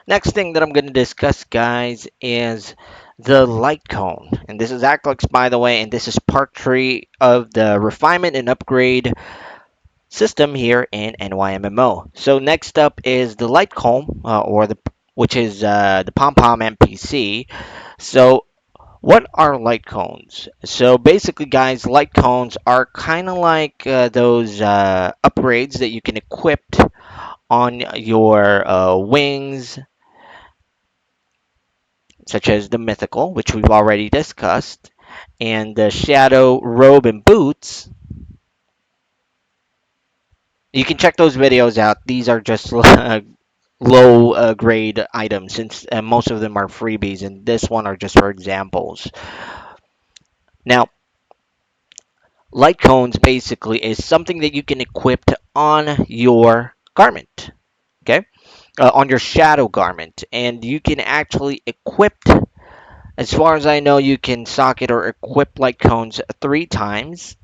Next thing that I'm going to discuss, guys, is the light cone. And this is Aclix, by the way, and this is part three of the refinement and upgrade system here in NY-MMO. So next up is the light cone, which is the Pom Pom MPC. So what are light cones? So basically, guys, light cones are kind of like those upgrades that you can equip on your wings, such as the mythical, which we've already discussed, and the shadow robe and boots. You can check those videos out. These are just low grade items since most of them are freebies, and this one are just for examples. Now, light cones basically is something that you can equip on your garment, okay? On your shadow garment, and you can actually equip. As far as I know, you can socket or equip light cones 3 times.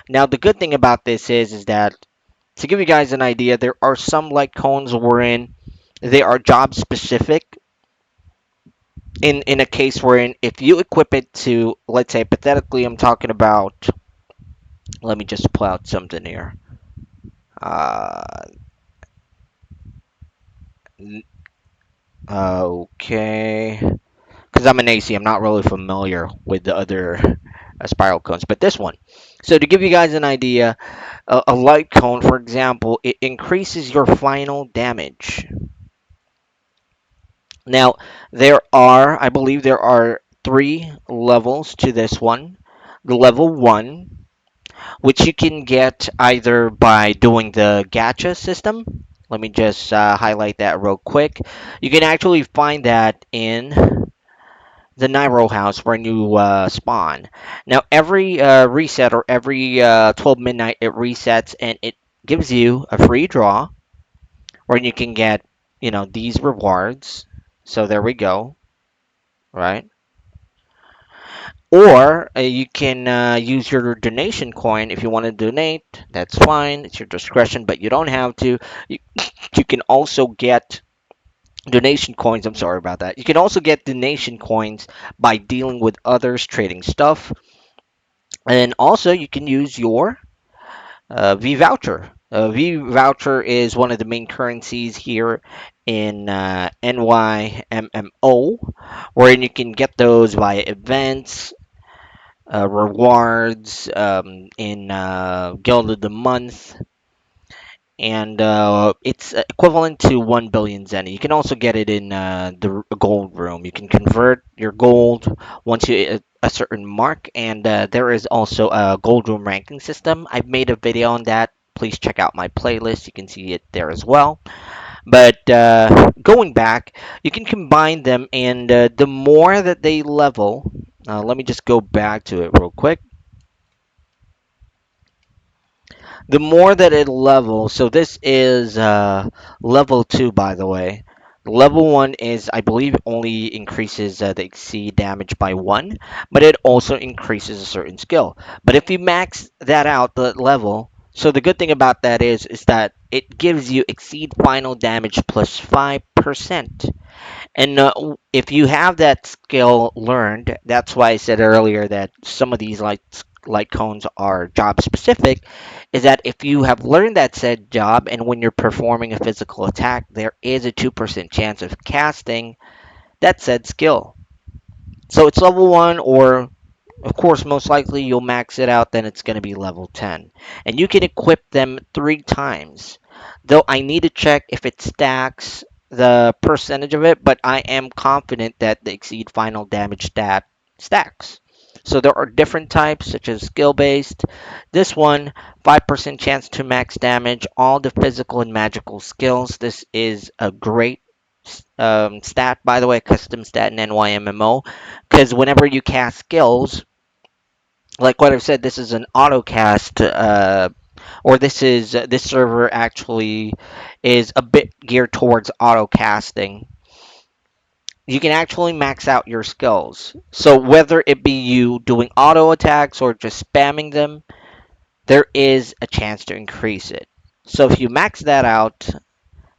Now, the good thing about this is that to give you guys an idea, there are some light cones wherein they are job specific. In a case wherein if you equip it to, let's say, hypothetically, I'm talking about. Let me just pull out something here. Uh, okay, because I'm an AC, I'm not really familiar with the other spiral cones, but this one. So to give you guys an idea, a light cone, for example, it increases your final damage. Now, I believe there are 3 levels to this one. The level 1, which you can get either by doing the gacha system. Let me just highlight that real quick. You can actually find that in the Nairo house when you spawn. Now, every reset or every 12 midnight, it resets and it gives you a free draw where you can get, these rewards. So there we go, right? Or you can use your donation coin if you want to donate. That's fine. It's your discretion, but you don't have to. You, you can also get donation coins. I'm sorry about that. You can also get donation coins by dealing with others, trading stuff. And also, you can use your V voucher. V voucher is one of the main currencies here in NY-MMO, wherein you can get those via events, rewards in Guild of the Month, and it's equivalent to 1 billion zen. You can also get it in the gold room. You can convert your gold once you hit a certain mark, and there is also a gold room ranking system. I've made a video on that. Please check out my playlist. You can see it there as well. But going back, you can combine them, and the more that they level, let me just go back to it real quick. The more that it levels, so this is level 2, by the way. Level 1 is, I believe, only increases the exceed damage by 1, but it also increases a certain skill. But if you max that out, the level, so the good thing about that is that it gives you exceed final damage plus 5%. And if you have that skill learned, that's why I said earlier that some of these light cones are job specific, is that if you have learned that said job and when you're performing a physical attack, there is a 2% chance of casting that said skill. So it's level 1, or of course, most likely you'll max it out, then it's going to be level 10. And you can equip them 3 times. Though I need to check if it stacks the percentage of it, but I am confident that the exceed final damage stat stacks. So there are different types, such as skill based. This one, 5% chance to max damage, all the physical and magical skills. This is a great stat, by the way, custom stat in NY-MMO, because whenever you cast skills, like what I've said, this is an auto cast, or this server actually is a bit geared towards auto casting. You can actually max out your skills. So whether it be you doing auto attacks or just spamming them, there is a chance to increase it. So if you max that out,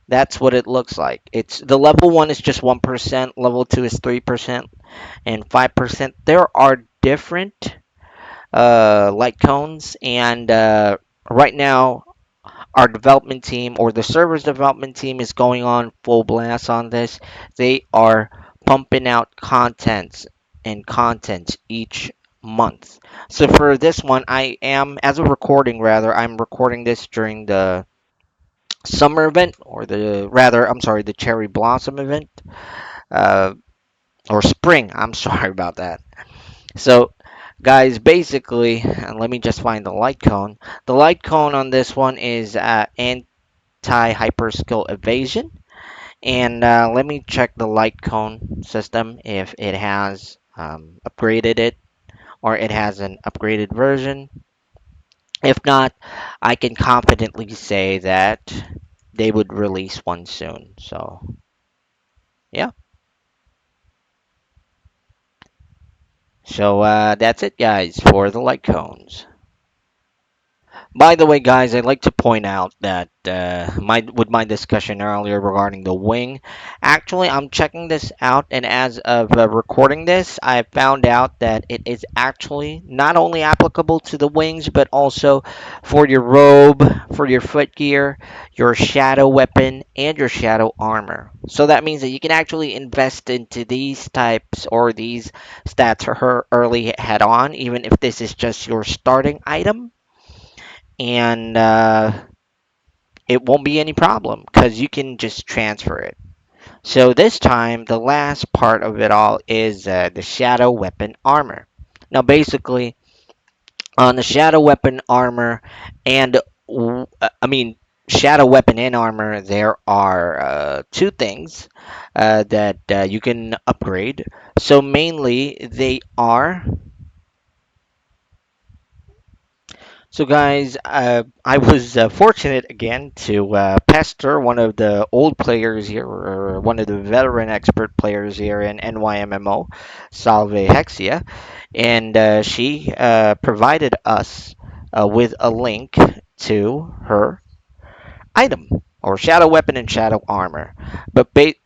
That's what it looks like. It's the level one is just 1%, level two is 3%, and 5%. There are different light cones, and right now our development team or the server's development team is going on full blast on this. They are pumping out content each month. So for this one, I am, as a recording rather, I'm recording this during the summer event, or the rather, I'm sorry, the cherry blossom event, uh, or spring. I'm sorry about that. So, guys, basically, let me just find the light cone. The light cone on this one is anti-hyperskill evasion. And let me check the light cone system if it has upgraded it or it has an upgraded version. If not, I can confidently say that they would release one soon. So, yeah. So that's it, guys, for the light cones. By the way, guys, I'd like to point out that with my discussion earlier regarding the wing, actually, I'm checking this out, and as of recording this, I found out that it is actually not only applicable to the wings, but also for your robe, for your footgear, your shadow weapon, and your shadow armor. So that means that you can actually invest into these types or these stats early head on, even if this is just your starting item, and it won't be any problem because you can just transfer it. So this time, the last part of it all is the shadow weapon armor. Now, basically, on the shadow weapon armor and I mean shadow weapon and armor, there are two things that you can upgrade. So mainly, they are. So, guys, I was fortunate again to pester one of the old players here, or one of the veteran expert players here in NY-MMO, Salve Hexia, and she provided us with a link to her item, or shadow weapon and shadow armor.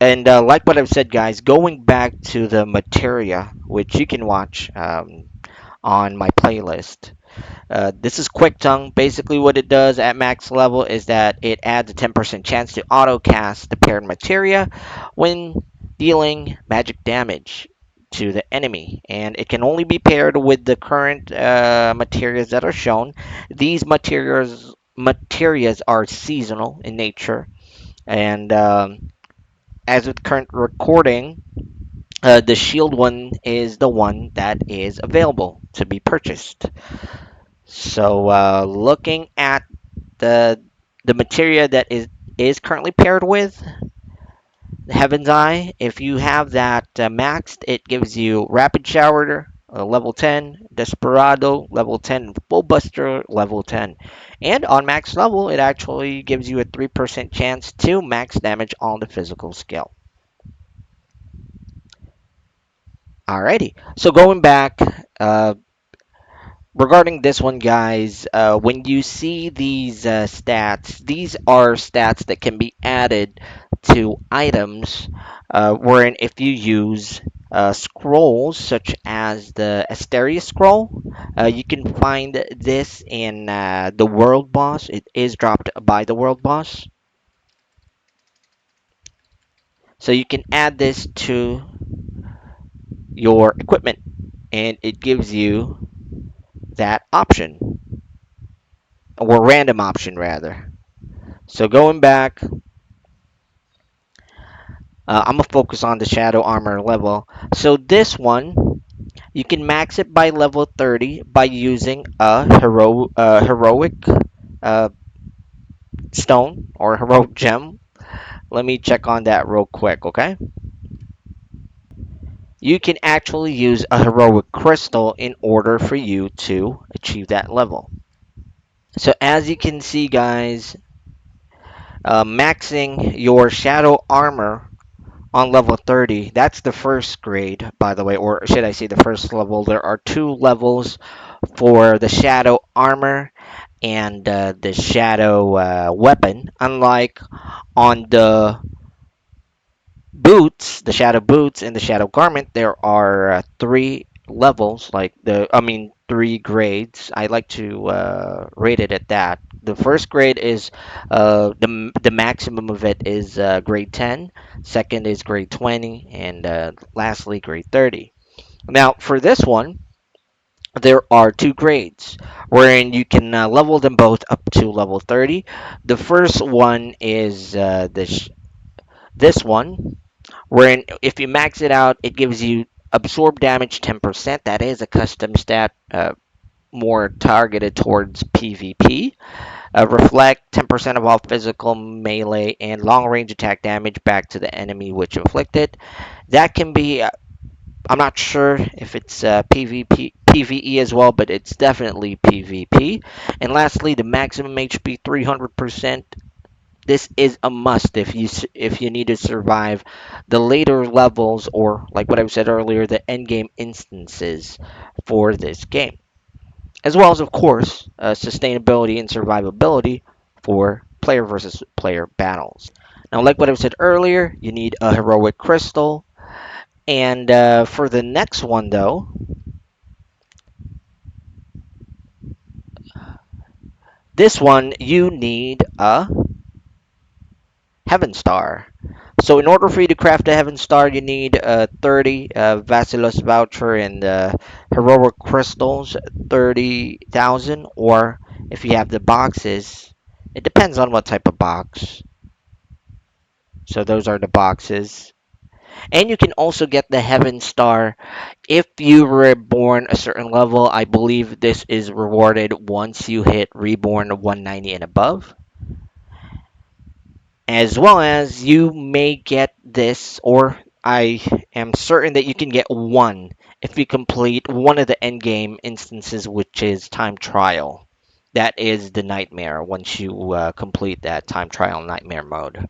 And like what I've said, guys, going back to the materia, which you can watch on my playlist. This is Quick Tongue. Basically, what it does at max level is that it adds a 10% chance to auto cast the paired materia when dealing magic damage to the enemy, and it can only be paired with the current materials that are shown. These materials are seasonal in nature, and as with current recording, the shield one is the one that is available to be purchased. So looking at the materia that is currently paired with Heaven's Eye, if you have that maxed, it gives you Rapid Shower level 10, Desperado level 10, and Full Buster level 10. And on max level, it actually gives you a 3% chance to max damage on the physical skill. Alrighty, so going back, regarding this one, guys, when you see these stats, these are stats that can be added to items, wherein if you use scrolls such as the Asteria scroll, you can find this in the world boss. It is dropped by the world boss. So you can add this to your equipment, and it gives you that option, or random option rather. So going back, I'm gonna focus on the shadow armor level. So this one, you can max it by level 30 by using a heroic uh, stone or heroic gem. Let me check on that real quick, okay? You can actually use a heroic crystal in order for you to achieve that level. So as you can see, guys, maxing your shadow armor on level 30. That's the first grade, by the way, or should I say the first level. There are two levels for the shadow armor. and the shadow weapon. Unlike on the boots, the shadow boots and the shadow garment, there are three levels, like three grades. I like to rate it at that. The first grade is the maximum of it is grade 10. Second is grade 20, and lastly grade 30. Now for this one, there are two grades wherein you can level them both up to level 30. The first one is this one, wherein if you max it out, it gives you absorb damage 10%. That is a custom stat, more targeted towards PvP. Reflect 10% of all physical, melee, and long range attack damage back to the enemy which inflicted. That can be, I'm not sure if it's PvE as well, but it's definitely PvP. And lastly, the maximum HP 300%. This is a must if you need to survive the later levels, or like what I said earlier, the end game instances for this game, as well as of course sustainability and survivability for player versus player battles. Now, like what I said earlier, you need a heroic crystal, and for the next one though, this one you need a Heaven Star. So in order for you to craft a Heaven Star, you need 30 Vasilos voucher and heroic crystals, 30,000. Or if you have the boxes, it depends on what type of box. So those are the boxes. And you can also get the Heaven Star if you were born a certain level. I believe this is rewarded once you hit Reborn 190 and above, as well as you may get this, or I am certain that you can get one if you complete one of the end game instances, which is time trial. That is the nightmare once you complete that time trial nightmare mode.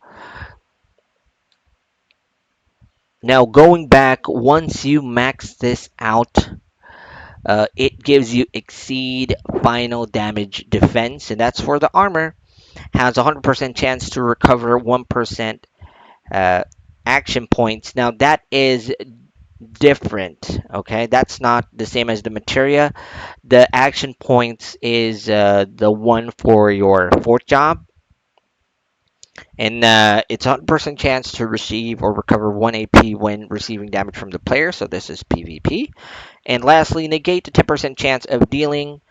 Now, going back, once you max this out, it gives you exceed final damage defense, and that's for the armor. Has a 100% chance to recover 1% uh, action points. Now that is different. Okay, that's not the same as the materia. The action points is the one for your fourth job, and it's 100% chance to receive or recover 1 AP when receiving damage from the player. So this is PvP. And lastly, negate the 10% chance of dealing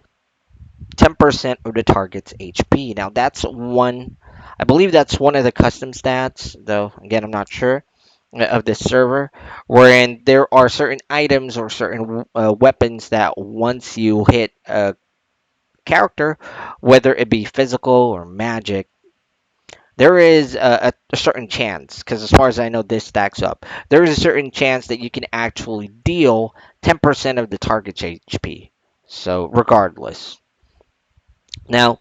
10% of the target's HP. Now that's one, I believe that's one of the custom stats, though again I'm not sure, of this server, wherein there are certain items or certain weapons that once you hit a character, whether it be physical or magic, there is a certain chance, because as far as I know, this stacks up. There is a certain chance that you can actually deal 10% of the target's HP. So regardless. Now,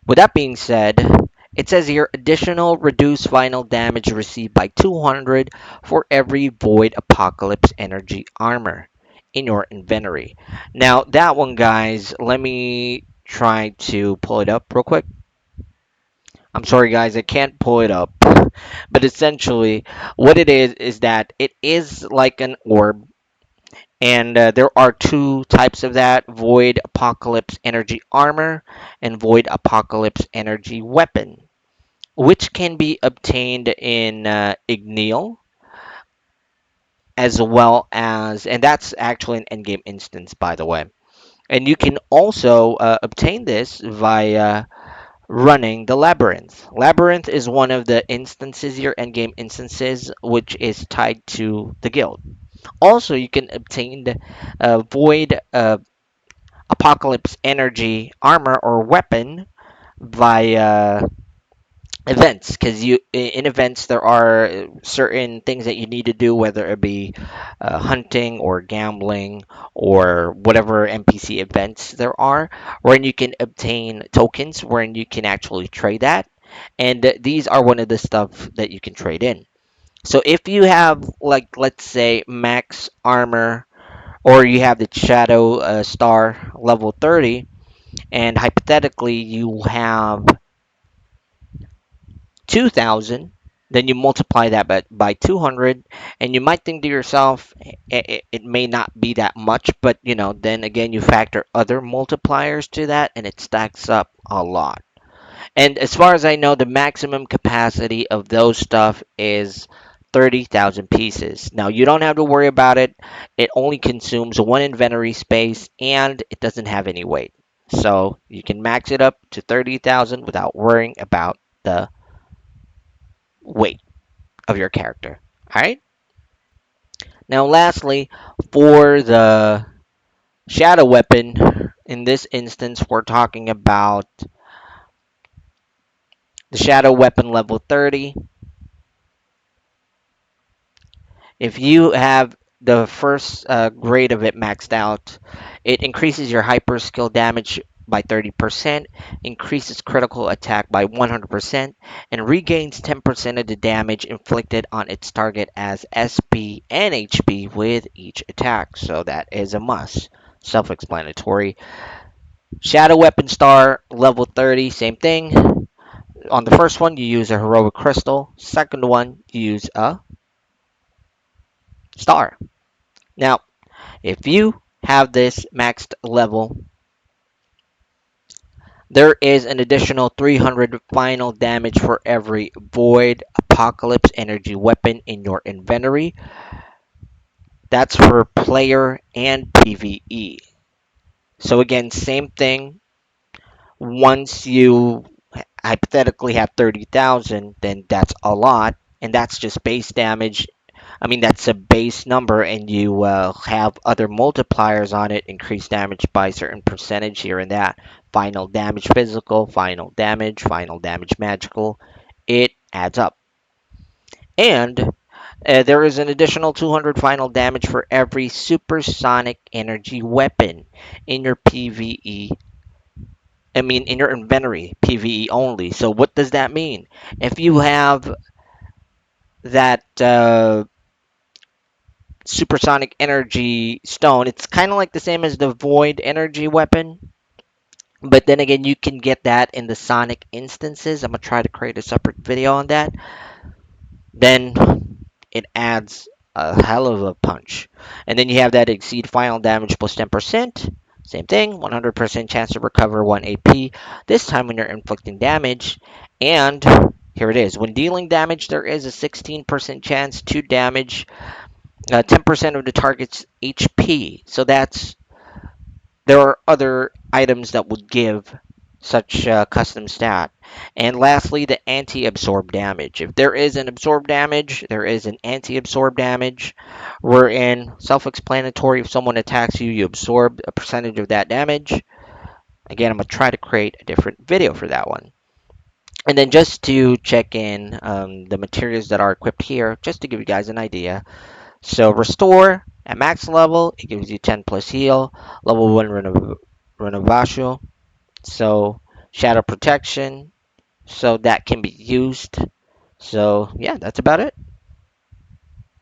with that being said, it says here additional reduced final damage received by 200 for every Void Apocalypse energy armor in your inventory. Now, that one, guys, let me try to pull it up real quick. I'm sorry, guys, I can't pull it up. But essentially, what it is that it is like an orb, and there are two types of that: Void Apocalypse energy armor and Void Apocalypse energy weapon, which can be obtained in Igneel, as well as, and that's actually an endgame instance, by the way. And you can also obtain this via running the Labyrinth. Labyrinth is one of the instances, your endgame instances, which is tied to the guild. Also, you can obtain the Void Apocalypse Energy armor or weapon via events, because you in events there are certain things that you need to do, whether it be hunting or gambling or whatever NPC events there are, wherein you can obtain tokens wherein you can actually trade that, and these are one of the stuff that you can trade in. So if you have, like, let's say max armor, or you have the shadow star level 30, and hypothetically you have 2,000, then you multiply that by 200, and you might think to yourself, it may not be that much, but then again, you factor other multipliers to that, and it stacks up a lot. And as far as I know, the maximum capacity of those stuff is 30,000 pieces. Now, you don't have to worry about it. It only consumes one inventory space and it doesn't have any weight. So you can max it up to 30,000 without worrying about the weight of your character. All right. Now, lastly, for the shadow weapon, in this instance, we're talking about the shadow weapon level 30. If you have the first grade of it maxed out, it increases your hyper skill damage by 30%, increases critical attack by 100%, and regains 10% of the damage inflicted on its target as SP and HP with each attack. So that is a must. Self explanatory. Shadow Weapon Star, level 30, same thing. On the first one, you use a Heroic Crystal. Second one, you use a Star. Now, if you have this maxed level, there is an additional 300 final damage for every Void Apocalypse energy weapon in your inventory. That's for player and PvE. So again, same thing. Once you hypothetically have 30,000, then that's a lot, and that's just base damage. I mean, that's a base number, and you have other multipliers on it, increase damage by a certain percentage here and that. Final damage physical, final damage magical. It adds up. And there is an additional 200 final damage for every supersonic energy weapon in your PvE. I mean, in your inventory, PvE only. So, what does that mean? If you have that supersonic energy stone. It's kind of like the same as the void energy weapon, but then again, you can get that in the sonic instances. I'm gonna try to create a separate video on that. Then it adds a hell of a punch. And then you have that exceed final damage plus 10%. Same thing, 100% chance to recover 1 AP, this time when you're inflicting damage. And here it is. When dealing damage, there is a 16% chance to damage 10% of the target's HP. So there are other items that would give such a custom stat. And lastly, the anti-absorb damage. If there is an absorb damage, there is an anti-absorb damage. We're in self-explanatory. If someone attacks you, you absorb a percentage of that damage. Again, I'm going to try to create a different video for that one. And then just to check in the materials that are equipped here, just to give you guys an idea. So restore at max level, it gives you 10 plus heal. Level 1 renovation. So shadow protection. So that can be used. So yeah, that's about it.